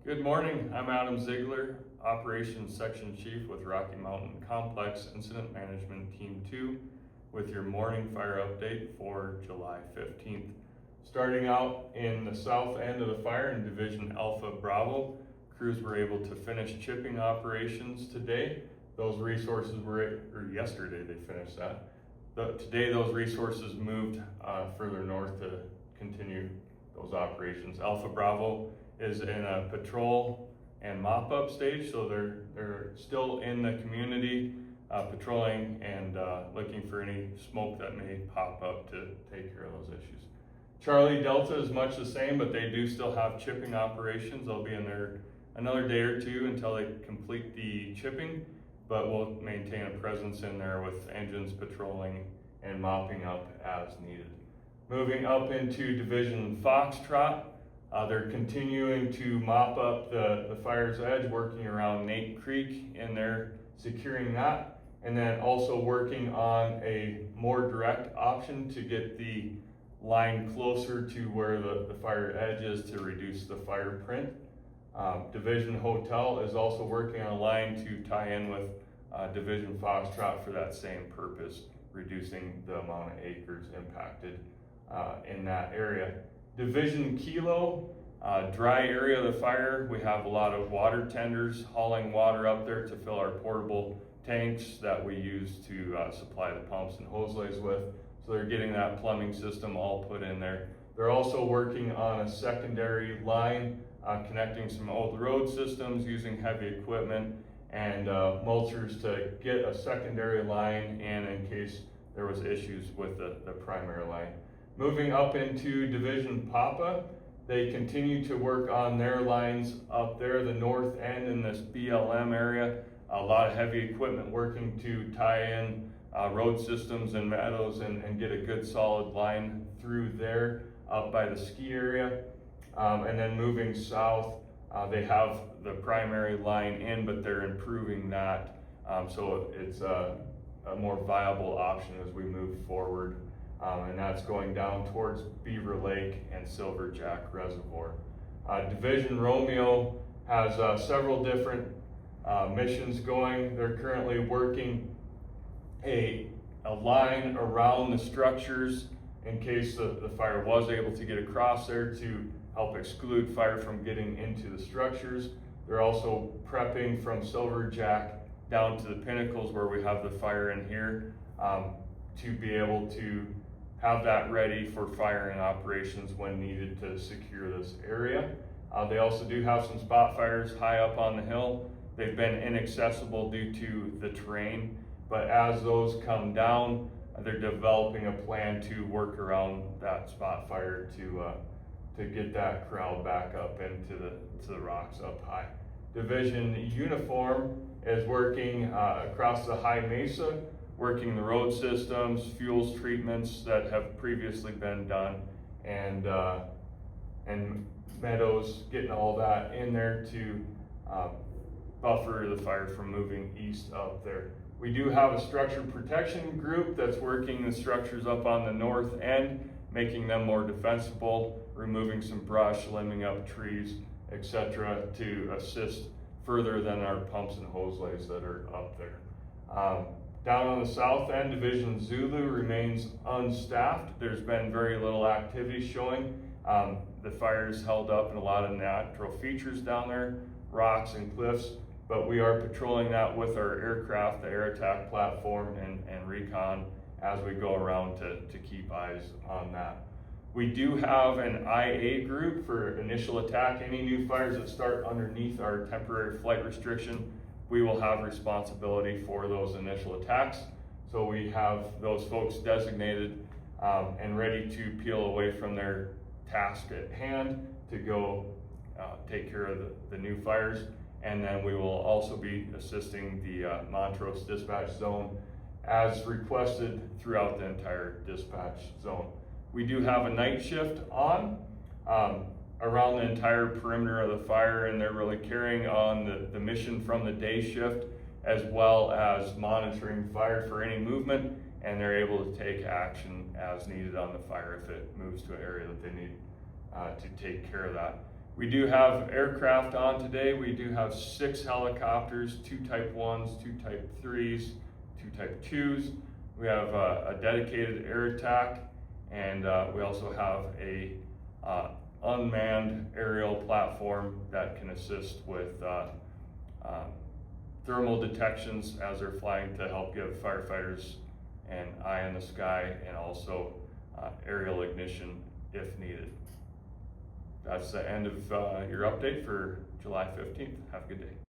Good morning, I'm Adam Ziegler, Operations Section Chief with Rocky Mountain Complex Incident Management Team 2 with your morning fire update for July 15th. Starting out in the south end of the fire in Division Alpha Bravo, crews were able to finish chipping operations today. Those resources were, or yesterday they finished that. Today those resources moved further north to continue those operations. Alpha Bravo is in a patrol and mop-up stage, so they're still in the community patrolling and looking for any smoke that may pop up to take care of those issues. Charlie Delta is much the same, but they do still have chipping operations. They'll be in there another day or two until they complete the chipping, but we'll maintain a presence in there with engines patrolling and mopping up as needed. Moving up into Division Foxtrot, they're continuing to mop up the fire's edge, working around Nate Creek, and they're securing that, and then also working on a more direct option to get the line closer to where the fire edge is to reduce the fire print. Division Hotel is also working on a line to tie in with Division Foxtrot for that same purpose, reducing the amount of acres impacted in that area. Division Kilo, dry area of the fire, we have a lot of water tenders hauling water up there to fill our portable tanks that we use to supply the pumps and hose lays with. So they're getting that plumbing system all put in there. They're also working on a secondary line, connecting some old road systems using heavy equipment and mulchers to get a secondary line in case there was issues with the primary line. Moving up into Division Papa, they continue to work on their lines up there, the north end in this BLM area. A lot of heavy equipment working to tie in road systems and meadows and get a good solid line through there up by the ski area. And then moving south, they have the primary line in, but they're improving that. So it's a more viable option as we move forward. And that's going down towards Beaver Lake and Silverjack Reservoir. Division Romeo has several different missions going. They're currently working a line around the structures in case the fire was able to get across there to help exclude fire from getting into the structures. They're also prepping from Silverjack down to the pinnacles where we have the fire in here to be able to have that ready for firing operations when needed to secure this area. They also do have some spot fires high up on the hill. They've been inaccessible due to the terrain, but as those come down, they're developing a plan to work around that spot fire to get that crowd back up into the rocks up high. Division Uniform is working across the high mesa, working the road systems, fuels treatments that have previously been done, and meadows, getting all that in there to buffer the fire from moving east up there. We do have a structure protection group that's working the structures up on the north end, making them more defensible, removing some brush, limbing up trees, etc. to assist further than our pumps and hose lays that are up there. Down on the south end, Division Zulu remains unstaffed. There's been very little activity showing. The fire's held up in a lot of natural features down there, rocks and cliffs, but we are patrolling that with our aircraft, the air attack platform and recon as we go around to keep eyes on that. We do have an IA group for initial attack. Any new fires that start underneath our temporary flight restriction, we will have responsibility for those initial attacks. So we have those folks designated and ready to peel away from their task at hand to go take care of the new fires. And then we will also be assisting the Montrose dispatch zone as requested throughout the entire dispatch zone. We do have a night shift on around the entire perimeter of the fire, and they're really carrying on the mission from the day shift as well as monitoring fire for any movement, and they're able to take action as needed on the fire if it moves to an area that they need to take care of that. We do have aircraft on today. We do have 6 helicopters, 2 Type 1s, 2 Type 3s, 2 Type 2s. We have a dedicated air attack, and we also have a unmanned aerial platform that can assist with thermal detections as they're flying to help give firefighters an eye in the sky, and also aerial ignition if needed. That's the end of your update for July 15th. Have a good day.